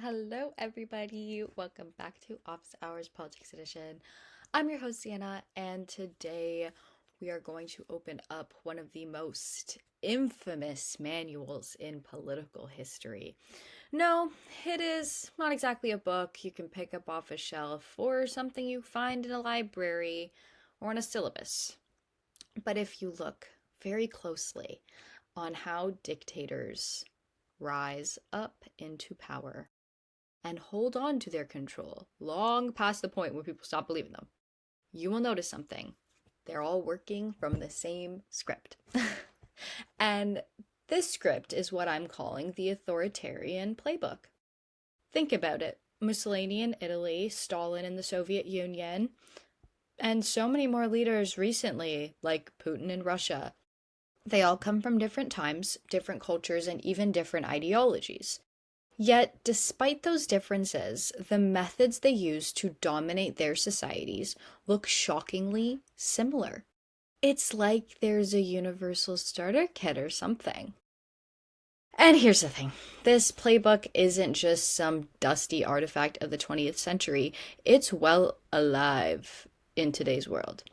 Hello, everybody. Welcome back to Office Hours Politics Edition. I'm your host, Ziana, and today we are going to open up one of the most infamous manuals in political history. No, it is not exactly a book you can pick up off a shelf or something you find in a library or in a syllabus. But if you look very closely on how dictators rise up into power, and hold on to their control long past the point where people stop believing them, you will notice something. They're all working from the same script. And this script is what I'm calling the Authoritarian Playbook. Think about it. Mussolini in Italy, Stalin in the Soviet Union, and so many more leaders recently, like Putin in Russia. They all come from different times, different cultures, and even different ideologies. Yet, despite those differences, the methods they use to dominate their societies look shockingly similar. It's like there's a universal starter kit or something. And here's the thing, this playbook isn't just some dusty artifact of the 20th century, it's well alive in today's world.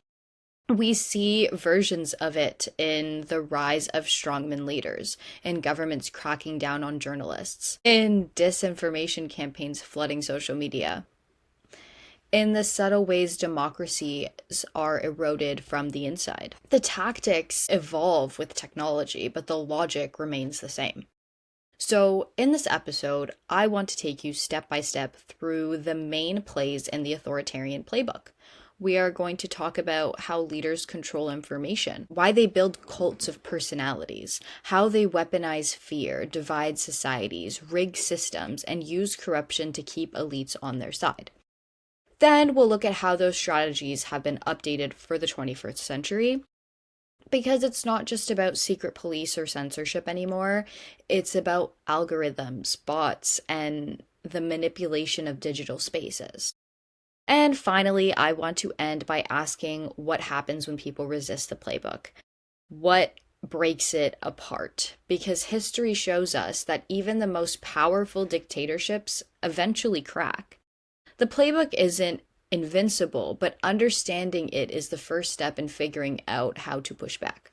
We see versions of it in the rise of strongman leaders, in governments cracking down on journalists, in disinformation campaigns flooding social media, in the subtle ways democracies are eroded from the inside. The tactics evolve with technology, but the logic remains the same. So, in this episode, I want to take you step by step through the main plays in the authoritarian playbook. We are going to talk about how leaders control information, why they build cults of personalities, how they weaponize fear, divide societies, rig systems, and use corruption to keep elites on their side. Then we'll look at how those strategies have been updated for the 21st century, because it's not just about secret police or censorship anymore, it's about algorithms, bots, and the manipulation of digital spaces. And finally, I want to end by asking what happens when people resist the playbook. What breaks it apart? Because history shows us that even the most powerful dictatorships eventually crack. The playbook isn't invincible, but understanding it is the first step in figuring out how to push back.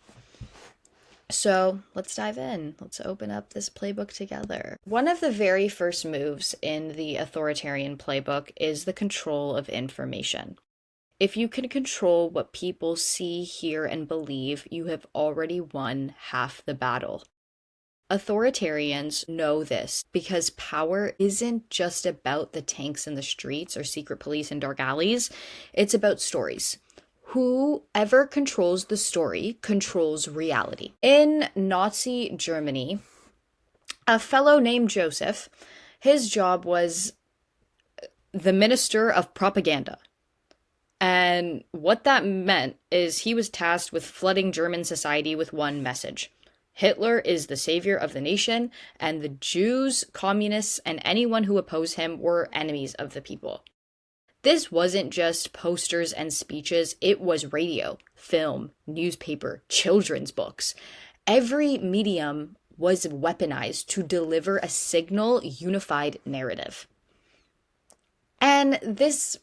So let's dive in. Let's open up this playbook together. One of the very first moves in the authoritarian playbook is the control of information. If you can control what people see, hear, and believe, you have already won half the battle. Authoritarians know this because power isn't just about the tanks in the streets or secret police in dark alleys, it's about stories. Whoever controls the story controls reality. In Nazi Germany, a fellow named Joseph, his job was the minister of propaganda. And what that meant is he was tasked with flooding German society with one message. Hitler is the savior of the nation, and the Jews, communists, and anyone who opposed him were enemies of the people. This wasn't just posters and speeches, it was radio, film, newspaper, children's books. Every medium was weaponized to deliver a signal, unified narrative. And this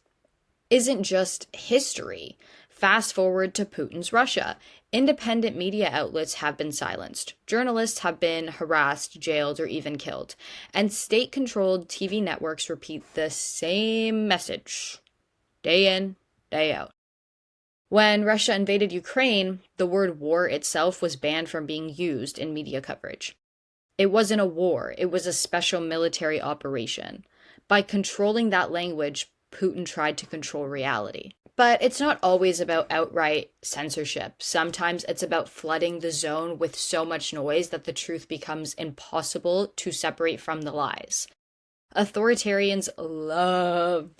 isn't just history. Fast forward to Putin's Russia. Independent media outlets have been silenced. Journalists have been harassed, jailed, or even killed. And state-controlled TV networks repeat the same message, day in, day out. When Russia invaded Ukraine, the word war itself was banned from being used in media coverage. It wasn't a war, it was a special military operation. By controlling that language, Putin tried to control reality. But it's not always about outright censorship. Sometimes it's about flooding the zone with so much noise that the truth becomes impossible to separate from the lies. Authoritarians love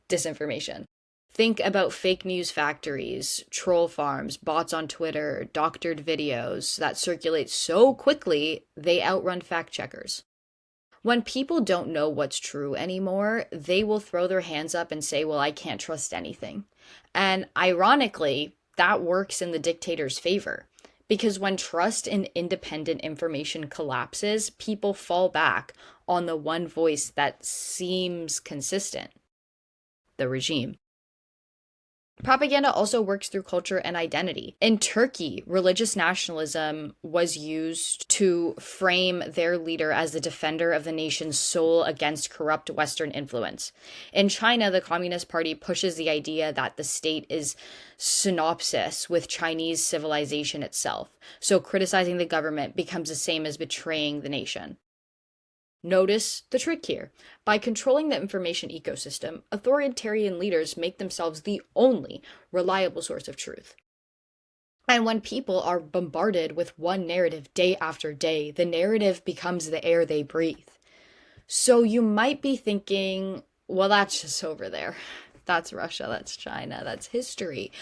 disinformation. Think about fake news factories, troll farms, bots on Twitter, doctored videos that circulate so quickly they outrun fact checkers. When people don't know what's true anymore, they will throw their hands up and say, well, I can't trust anything. And ironically, that works in the dictator's favor. Because when trust in independent information collapses, people fall back on the one voice that seems consistent: the regime. Propaganda also works through culture and identity. In Turkey, religious nationalism was used to frame their leader as the defender of the nation's soul against corrupt Western influence. In China, the Communist Party pushes the idea that the state is synopsis with Chinese civilization itself, so criticizing the government becomes the same as betraying the nation. Notice the trick here. By controlling the information ecosystem, authoritarian leaders make themselves the only reliable source of truth. And when people are bombarded with one narrative day after day, the narrative becomes the air they breathe. So you might be thinking, well, that's just over there. That's Russia, that's China, that's history.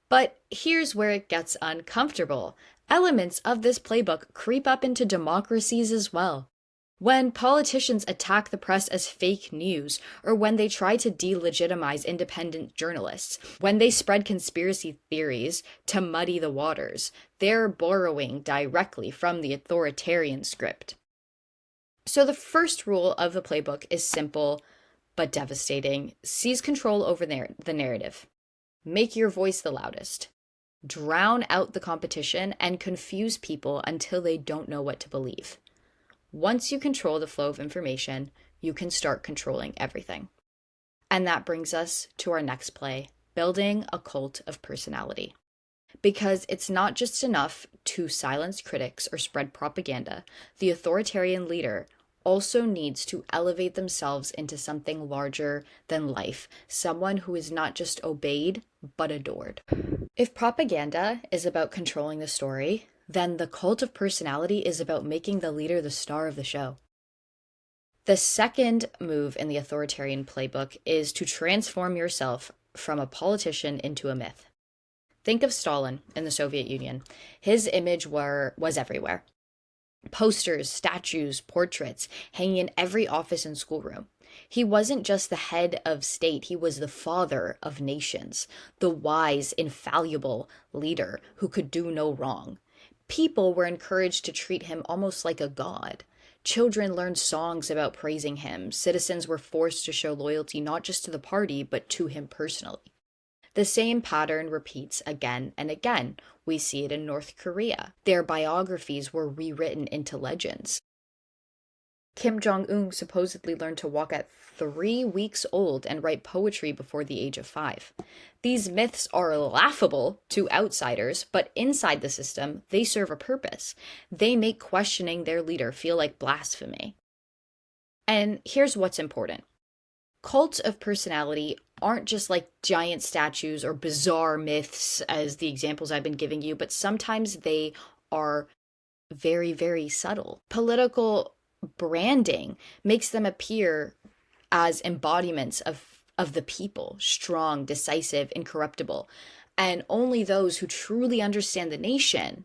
But here's where it gets uncomfortable. Elements of this playbook creep up into democracies as well. When politicians attack the press as fake news, or when they try to delegitimize independent journalists, when they spread conspiracy theories to muddy the waters, they're borrowing directly from the authoritarian script. So the first rule of the playbook is simple but devastating. Seize control over the narrative. Make your voice the loudest. Drown out the competition and confuse people until they don't know what to believe. Once you control the flow of information, you can start controlling everything. And that brings us to our next play, building a cult of personality. Because it's not just enough to silence critics or spread propaganda, the authoritarian leader also needs to elevate themselves into something larger than life, someone who is not just obeyed, but adored. If propaganda is about controlling the story, then the cult of personality is about making the leader the star of the show. The second move in the authoritarian playbook is to transform yourself from a politician into a myth. Think of Stalin in the Soviet Union. His image was everywhere. Posters, statues, portraits, hanging in every office and schoolroom. He wasn't just the head of state, he was the father of nations, the wise, infallible leader who could do no wrong. People were encouraged to treat him almost like a god. Children learned songs about praising him. Citizens were forced to show loyalty not just to the party, but to him personally. The same pattern repeats again and again. We see it in North Korea. Their biographies were rewritten into legends. Kim Jong-un supposedly learned to walk at 3 weeks old and write poetry before the age of 5. These myths are laughable to outsiders, but inside the system, they serve a purpose. They make questioning their leader feel like blasphemy. And here's what's important. Cults of personality aren't just like giant statues or bizarre myths, as the examples I've been giving you, but sometimes they are very, very subtle. Political branding makes them appear as embodiments of the people, strong, decisive, incorruptible. And only those who truly understand the nation,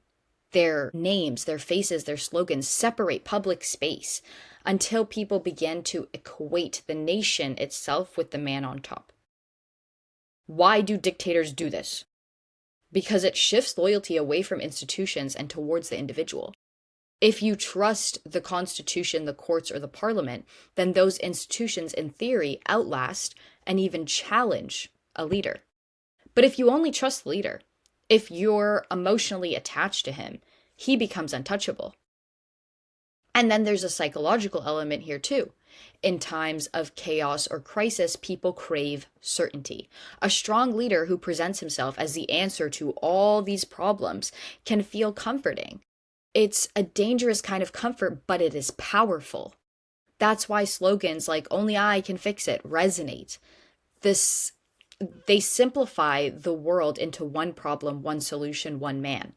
their names, their faces, their slogans, separate public space until people begin to equate the nation itself with the man on top. Why do dictators do this? Because it shifts loyalty away from institutions and towards the individual. If you trust the Constitution, the courts, or the parliament, then those institutions, in theory, outlast and even challenge a leader. But if you only trust the leader, if you're emotionally attached to him, he becomes untouchable. And then there's a psychological element here too. In times of chaos or crisis, people crave certainty. A strong leader who presents himself as the answer to all these problems can feel comforting. It's a dangerous kind of comfort, but it is powerful. That's why slogans like "Only I can fix it" resonate. They simplify the world into one problem, one solution, one man.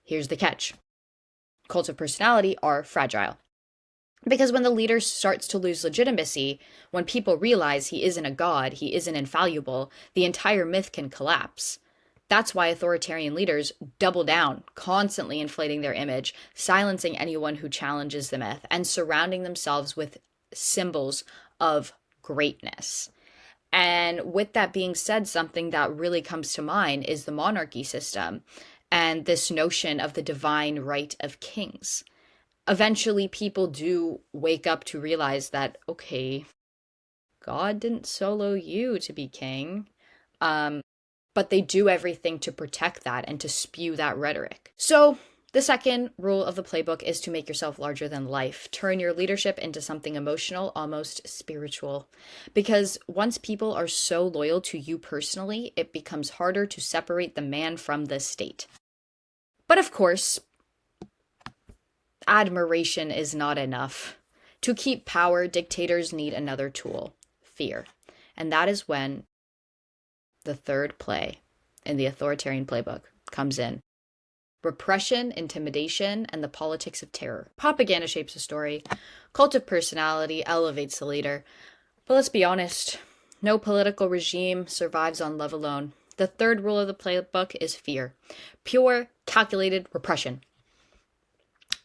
Here's the catch. Cults of personality are fragile. Because when the leader starts to lose legitimacy, when people realize he isn't a god, he isn't infallible, the entire myth can collapse. That's why authoritarian leaders double down, constantly inflating their image, silencing anyone who challenges the myth, and surrounding themselves with symbols of greatness. And with that being said, something that really comes to mind is the monarchy system and this notion of the divine right of kings. eventually people do wake up to realize that, okay, God didn't solo you to be king. But they do everything to protect that and to spew that rhetoric. So, the second rule of the playbook is to make yourself larger than life. Turn your leadership into something emotional, almost spiritual. Because once people are so loyal to you personally, it becomes harder to separate the man from the state. But of course, admiration is not enough. To keep power, dictators need another tool: fear. And that is when the third play in the authoritarian playbook comes in: repression, intimidation, and the politics of terror. Propaganda shapes the story. Cult of personality elevates the leader. But let's be honest, no political regime survives on love alone. The third rule of the playbook is fear. Pure, calculated repression.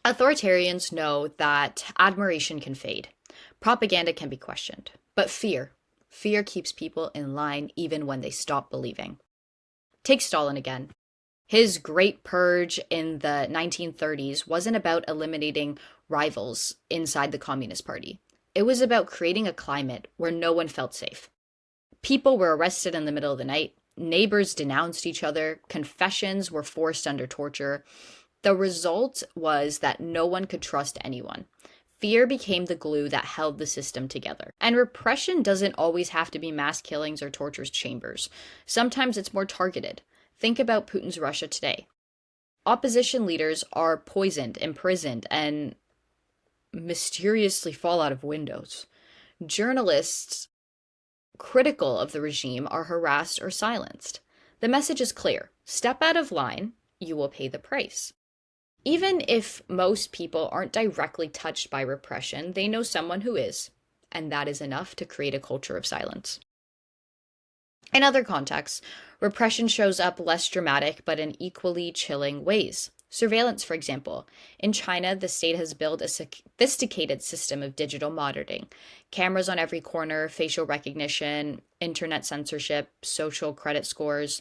Authoritarians know that admiration can fade. Propaganda can be questioned. But fear keeps people in line even when they stop believing. Take Stalin again. His Great Purge in the 1930s wasn't about eliminating rivals inside the Communist Party. It was about creating a climate where no one felt safe. People were arrested in the middle of the night. Neighbors denounced each other. Confessions were forced under torture. The result was that no one could trust anyone. Fear became the glue that held the system together. And repression doesn't always have to be mass killings or torture chambers. Sometimes it's more targeted. Think about Putin's Russia today. Opposition leaders are poisoned, imprisoned, and mysteriously fall out of windows. Journalists critical of the regime are harassed or silenced. The message is clear: step out of line, you will pay the price. Even if most people aren't directly touched by repression, they know someone who is, and that is enough to create a culture of silence. In other contexts, repression shows up less dramatic but in equally chilling ways. Surveillance, for example. In China, the state has built a sophisticated system of digital monitoring. Cameras on every corner, facial recognition, internet censorship, social credit scores.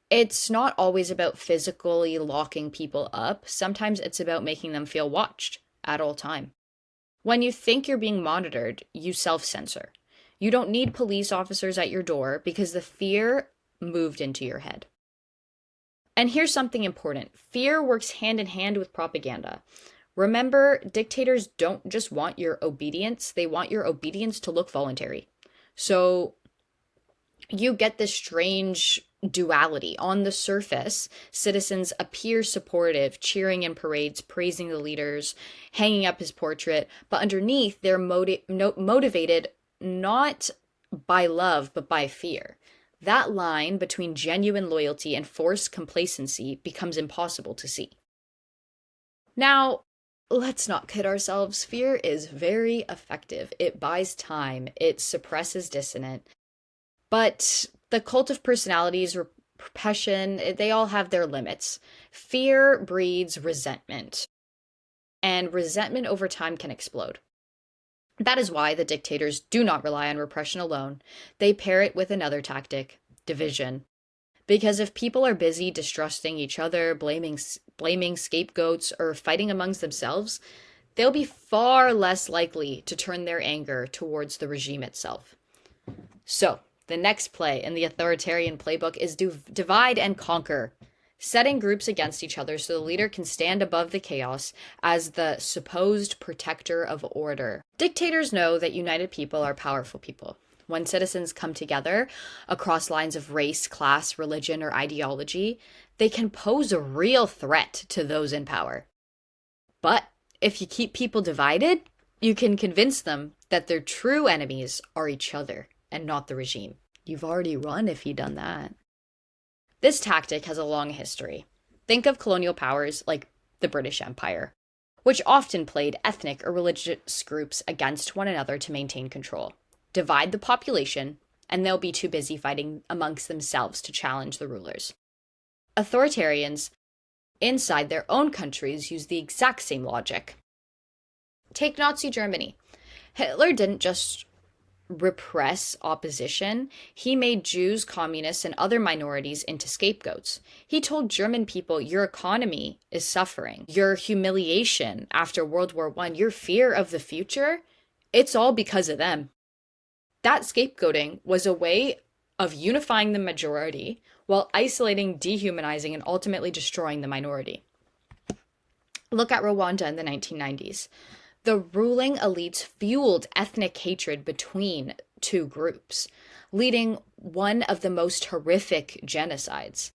It's not always about physically locking people up. Sometimes it's about making them feel watched at all time. When you think you're being monitored, you self-censor. You don't need police officers at your door because the fear moved into your head. And here's something important. Fear works hand in hand with propaganda. Remember, dictators don't just want your obedience. They want your obedience to look voluntary. So you get this strange duality. On the surface, citizens appear supportive, cheering in parades, praising the leaders, hanging up his portrait, but underneath, they're motivated not by love, but by fear. That line between genuine loyalty and forced complacency becomes impossible to see. Now, let's not kid ourselves. Fear is very effective. It buys time. It suppresses dissonance. But the cult of personalities, repression, they all have their limits. Fear breeds resentment, and resentment over time can explode. That is why the dictators do not rely on repression alone. They pair it with another tactic: division. Because if people are busy distrusting each other, blaming scapegoats, or fighting amongst themselves, they'll be far less likely to turn their anger towards the regime itself. So, the next play in the authoritarian playbook is divide and conquer, setting groups against each other so the leader can stand above the chaos as the supposed protector of order. Dictators know that united people are powerful people. When citizens come together across lines of race, class, religion, or ideology, they can pose a real threat to those in power. But if you keep people divided, you can convince them that their true enemies are each other and not the regime. You've already run if you've done that. This tactic has a long history. Think of colonial powers like the British Empire, which often played ethnic or religious groups against one another to maintain control. Divide the population, and they'll be too busy fighting amongst themselves to challenge the rulers. Authoritarians inside their own countries use the exact same logic. Take Nazi Germany. Hitler didn't just repress opposition, he made Jews, communists, and other minorities into scapegoats. He told German people, your economy is suffering. Your humiliation after World War I, your fear of the future, it's all because of them. That scapegoating was a way of unifying the majority while isolating, dehumanizing, and ultimately destroying the minority. Look at Rwanda in the 1990s. The ruling elites fueled ethnic hatred between two groups, leading one of the most horrific genocides.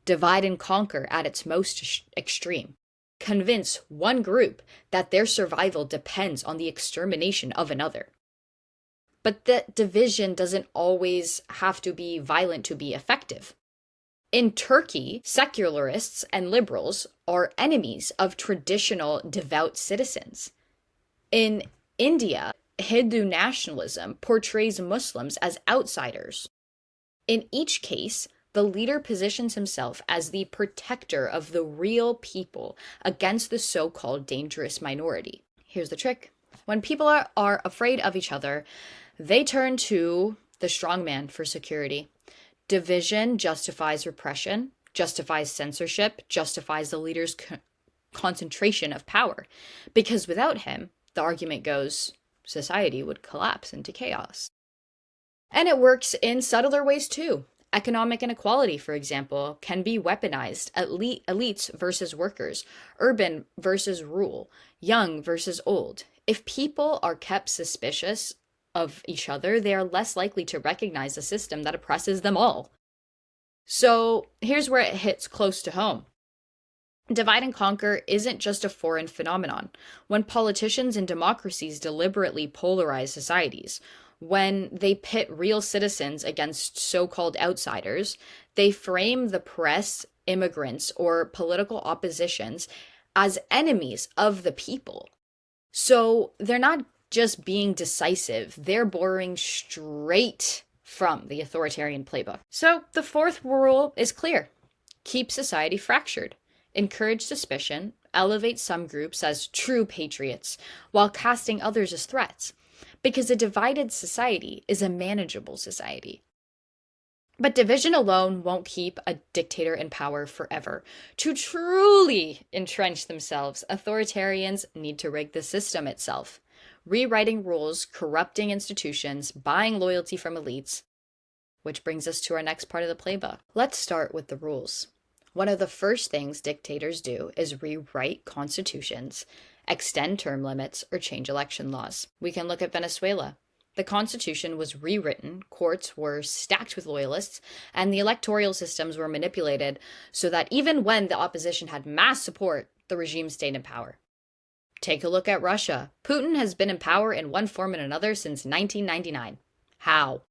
Divide and conquer at its most extreme. Convince one group that their survival depends on the extermination of another. But that division doesn't always have to be violent to be effective. In Turkey, secularists and liberals are enemies of traditional devout citizens. In India, Hindu nationalism portrays Muslims as outsiders. In each case, the leader positions himself as the protector of the real people against the so-called dangerous minority. Here's the trick. When people are afraid of each other, they turn to the strongman for security. Division justifies repression, justifies censorship, justifies the leader's concentration of power. Because without him, the argument goes, society would collapse into chaos. And it works in subtler ways too. Economic inequality, for example, can be weaponized. Elites versus workers, urban versus rural, young versus old. If people are kept suspicious of each other, they are less likely to recognize a system that oppresses them all. So here's where it hits close to home. Divide and conquer isn't just a foreign phenomenon. When politicians and democracies deliberately polarize societies, when they pit real citizens against so-called outsiders, they frame the press, immigrants, or political oppositions as enemies of the people. So they're not just being decisive, they're borrowing straight from the authoritarian playbook. So the fourth rule is clear. Keep society fractured. Encourage suspicion, elevate some groups as true patriots, while casting others as threats. Because a divided society is a manageable society. But division alone won't keep a dictator in power forever. To truly entrench themselves, authoritarians need to rig the system itself. Rewriting rules, corrupting institutions, buying loyalty from elites. Which brings us to our next part of the playbook. Let's start with the rules. One of the first things dictators do is rewrite constitutions, extend term limits, or change election laws. We can look at Venezuela. The constitution was rewritten, courts were stacked with loyalists, and the electoral systems were manipulated so that even when the opposition had mass support, the regime stayed in power. Take a look at Russia. Putin has been in power in one form and another since 1999. How?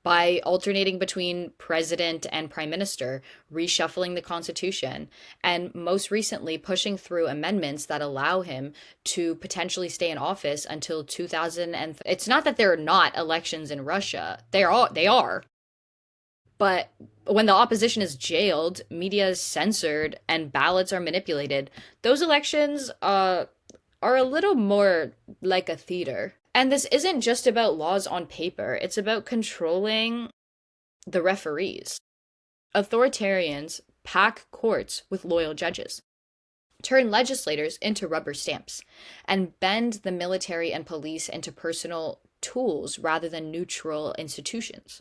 By alternating between president and prime minister, reshuffling the constitution, and most recently pushing through amendments that allow him to potentially stay in office until 2000. It's not that there are not elections in Russia. They are. But when the opposition is jailed, media is censored, and ballots are manipulated, those elections are a little more like a theater. And this isn't just about laws on paper, it's about controlling the referees. Authoritarians pack courts with loyal judges, turn legislators into rubber stamps, and bend the military and police into personal tools rather than neutral institutions.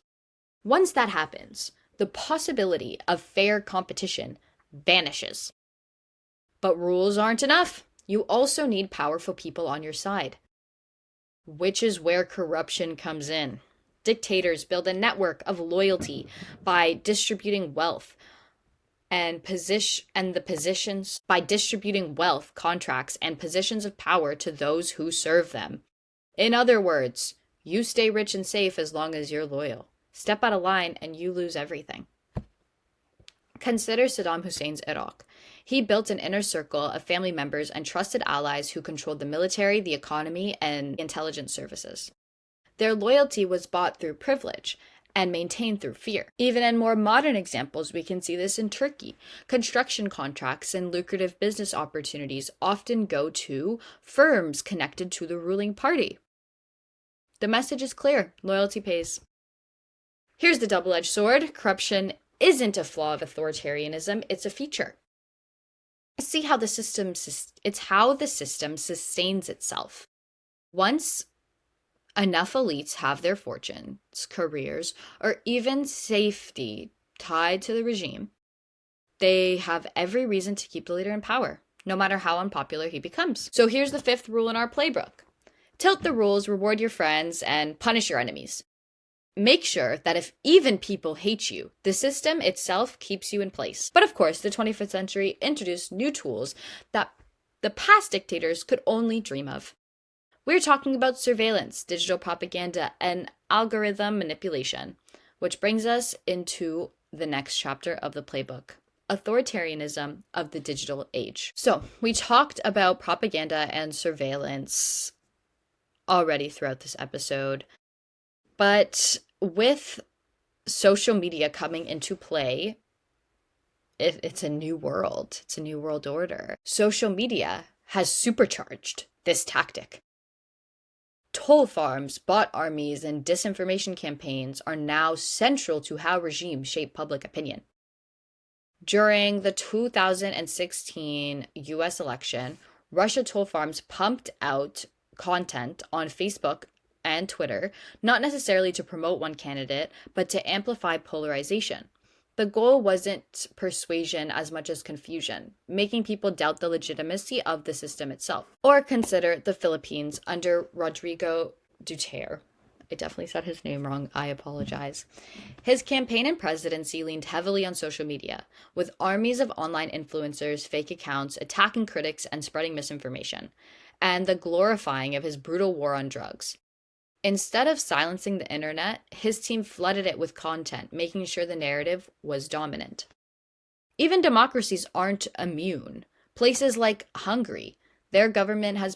Once that happens, the possibility of fair competition vanishes. But rules aren't enough. You also need powerful people on your side. Which is where corruption comes in. Dictators build a network of loyalty by distributing wealth by distributing wealth, contracts, and positions of power to those who serve them. In other words, you stay rich and safe as long as you're loyal. Step out of line and you lose everything. Consider Saddam Hussein's Iraq. He built an inner circle of family members and trusted allies who controlled the military, the economy, and intelligence services. Their loyalty was bought through privilege and maintained through fear. Even in more modern examples, we can see this in Turkey. Construction contracts and lucrative business opportunities often go to firms connected to the ruling party. The message is clear. Loyalty pays. Here's the double-edged sword. Corruption isn't a flaw of authoritarianism, it's a feature. See how it's how the system sustains itself. Once enough elites have their fortunes, careers, or even safety tied to the regime, they have every reason to keep the leader in power, no matter how unpopular he becomes. So here's the fifth rule in our playbook. Tilt the rules, reward your friends, and punish your enemies. Make sure that if even people hate you, the system itself keeps you in place. But of course, the 21st century introduced new tools that the past dictators could only dream of. We're talking about surveillance, digital propaganda, and algorithm manipulation, which brings us into the next chapter of the playbook. Authoritarianism of the digital age. So we talked about propaganda and surveillance already throughout this episode, but with social media coming into play, it's a new world. It's a new world order. Social media has supercharged this tactic. Troll farms, bot armies, and disinformation campaigns are now central to how regimes shape public opinion. During the 2016 US election, Russia troll farms pumped out content on Facebook and Twitter, not necessarily to promote one candidate, but to amplify polarization. The goal wasn't persuasion as much as confusion, making people doubt the legitimacy of the system itself. Or consider the Philippines under Rodrigo Duterte. I definitely said his name wrong. I apologize. His campaign and presidency leaned heavily on social media, with armies of online influencers, fake accounts, attacking critics, and spreading misinformation, and the glorifying of his brutal war on drugs. Instead of silencing the internet, his team flooded it with content, making sure the narrative was dominant. Even democracies aren't immune. Places like Hungary, their government has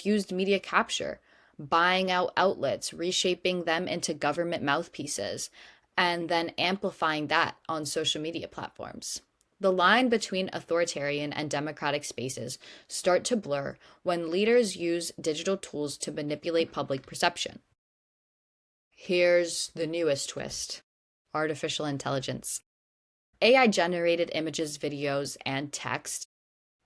used media capture, buying out outlets, reshaping them into government mouthpieces, and then amplifying that on social media platforms. The line between authoritarian and democratic spaces start to blur when leaders use digital tools to manipulate public perception. Here's the newest twist: artificial intelligence. AI-generated images, videos, and text,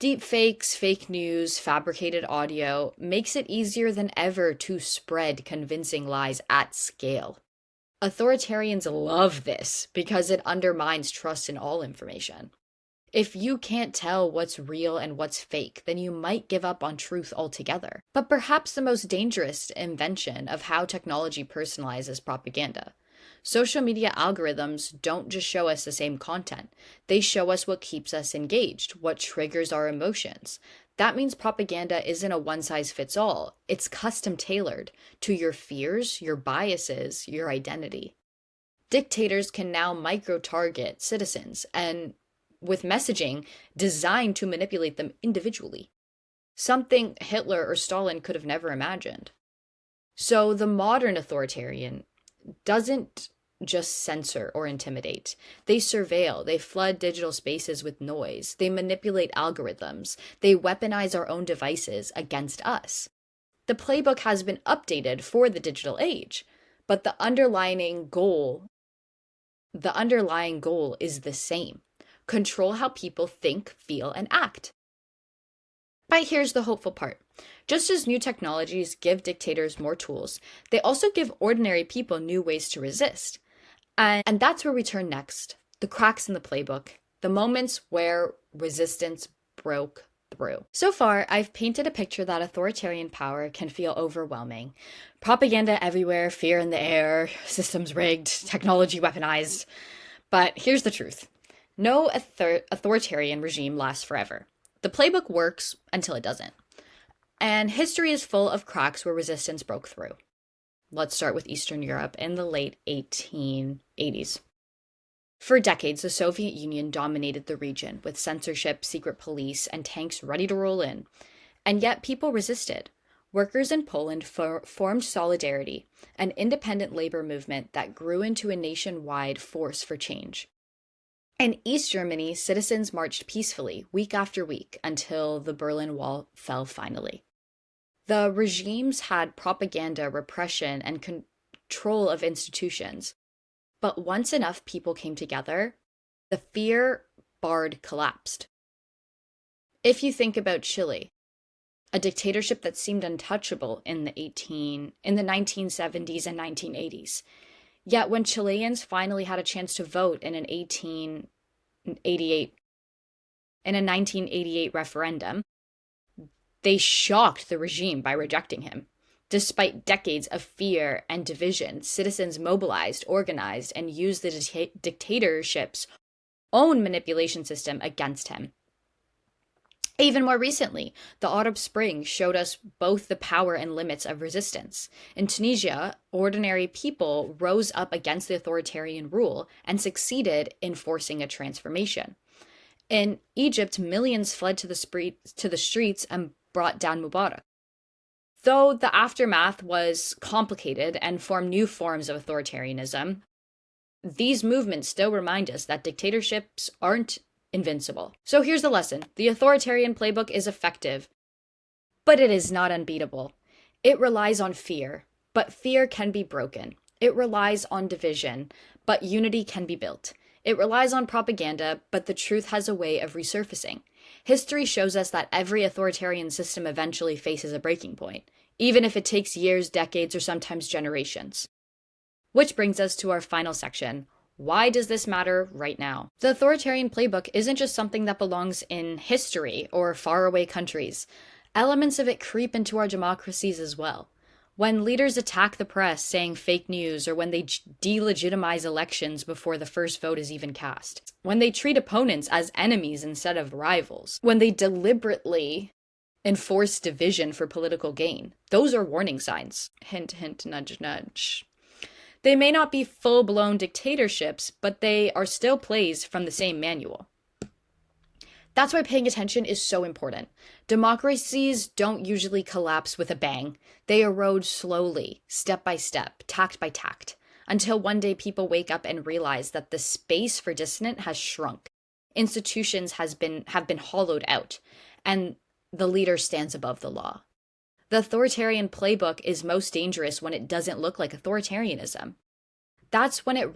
deepfakes, fake news, fabricated audio makes it easier than ever to spread convincing lies at scale. Authoritarians love this because it undermines trust in all information. If you can't tell what's real and what's fake, then you might give up on truth altogether. But perhaps the most dangerous invention of how technology personalizes propaganda. Social media algorithms don't just show us the same content. They show us what keeps us engaged, what triggers our emotions. That means propaganda isn't a one-size-fits-all. It's custom-tailored to your fears, your biases, your identity. Dictators can now micro-target citizens and with messaging designed to manipulate them individually. Something Hitler or Stalin could have never imagined. So the modern authoritarian doesn't just censor or intimidate. They surveil, they flood digital spaces with noise, they manipulate algorithms, they weaponize our own devices against us. The playbook has been updated for the digital age, but the underlying goal is the same. Control how people think, feel, and act. But here's the hopeful part. Just as new technologies give dictators more tools, they also give ordinary people new ways to resist. And that's where we turn next. The cracks in the playbook. The moments where resistance broke through. So far, I've painted a picture that authoritarian power can feel overwhelming. Propaganda everywhere, fear in the air, systems rigged, technology weaponized. But here's the truth. No authoritarian regime lasts forever. The playbook works until it doesn't. And history is full of cracks where resistance broke through. Let's start with Eastern Europe in the late 1880s. For decades, the Soviet Union dominated the region with censorship, secret police, and tanks ready to roll in. And yet people resisted. Workers in Poland formed Solidarity, an independent labor movement that grew into a nationwide force for change. In East Germany, citizens marched peacefully week after week until the Berlin Wall fell finally. The regimes had propaganda, repression, and control of institutions. But once enough people came together, the fear barred collapsed. If you think about Chile, a dictatorship that seemed untouchable in the 1970s and 1980s. Yet when Chileans finally had a chance to vote in an 1988 referendum, they shocked the regime by rejecting him. Despite decades of fear and division, citizens mobilized, organized, and used the dictatorship's own manipulation system against him. Even more recently, the Arab Spring showed us both the power and limits of resistance. In Tunisia, ordinary people rose up against the authoritarian rule and succeeded in forcing a transformation. In Egypt, millions fled to the streets and brought down Mubarak. Though the aftermath was complicated and formed new forms of authoritarianism, these movements still remind us that dictatorships aren't invincible. So here's the lesson. The authoritarian playbook is effective, but it is not unbeatable. It relies on fear, but fear can be broken. It relies on division, but unity can be built. It relies on propaganda, but the truth has a way of resurfacing. History shows us that every authoritarian system eventually faces a breaking point, even if it takes years, decades, or sometimes generations. Which brings us to our final section. Why does this matter right now? The authoritarian playbook isn't just something that belongs in history or faraway countries. Elements of it creep into our democracies as well. When leaders attack the press saying fake news, or when they delegitimize elections before the first vote is even cast. When they treat opponents as enemies instead of rivals. When they deliberately enforce division for political gain. Those are warning signs. Hint, hint, nudge, nudge. They may not be full-blown dictatorships, but they are still plays from the same manual. That's why paying attention is so important. Democracies don't usually collapse with a bang. They erode slowly, step by step, tact by tact, until one day people wake up and realize that the space for dissent has shrunk. Institutions have been hollowed out, and the leader stands above the law. The authoritarian playbook is most dangerous when it doesn't look like authoritarianism. That's when it's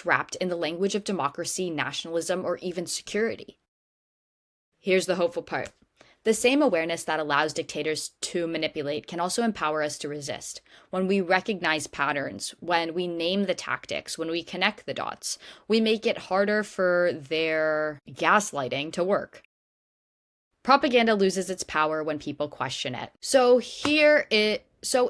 wrapped in the language of democracy, nationalism, or even security. Here's the hopeful part. The same awareness that allows dictators to manipulate can also empower us to resist. When we recognize patterns, when we name the tactics, when we connect the dots, we make it harder for their gaslighting to work. Propaganda loses its power when people question it. So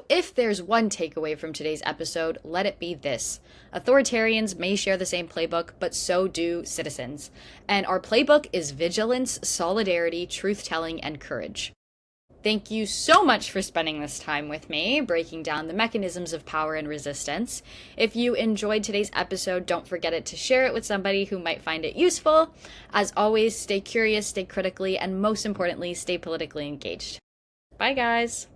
if there's one takeaway from today's episode, let it be this. Authoritarians may share the same playbook, but so do citizens. And our playbook is vigilance, solidarity, truth-telling, and courage. Thank you so much for spending this time with me, breaking down the mechanisms of power and resistance. If you enjoyed today's episode, don't forget to share it with somebody who might find it useful. As always, stay curious, stay critically, and most importantly, stay politically engaged. Bye, guys.